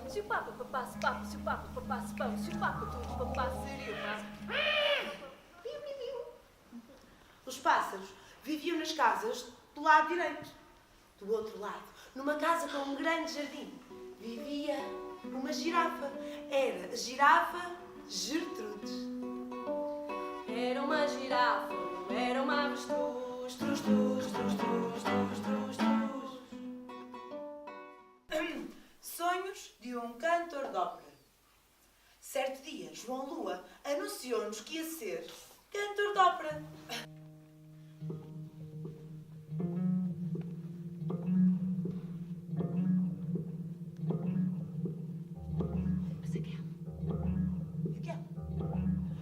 Se o Papa papasse papo, se o Papa papasse pão, se o Papa tudo papasse seria o Os pássaros viviam nas casas do lado direito. Do outro lado, numa casa com um grande jardim, vivia uma girafa. Era a girafa Gertrudes. Era uma girafa, era uma avestruz, trus, trus, trus, trus, trus, trus, trus. Sonhos de um cantor de ópera. Certo dia, João Lua anunciou-nos que ia ser cantor de ópera.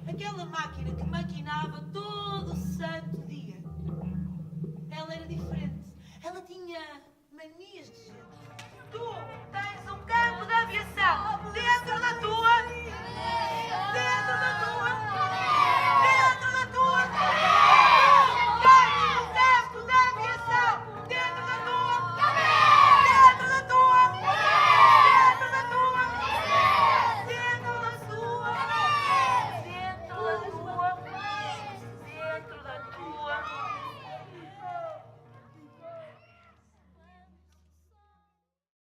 Aquela máquina que maquinava todo o santo dia. Ela era diferente. Ela tinha manias de gente. Tu tens um campo de aviação dentro da tua...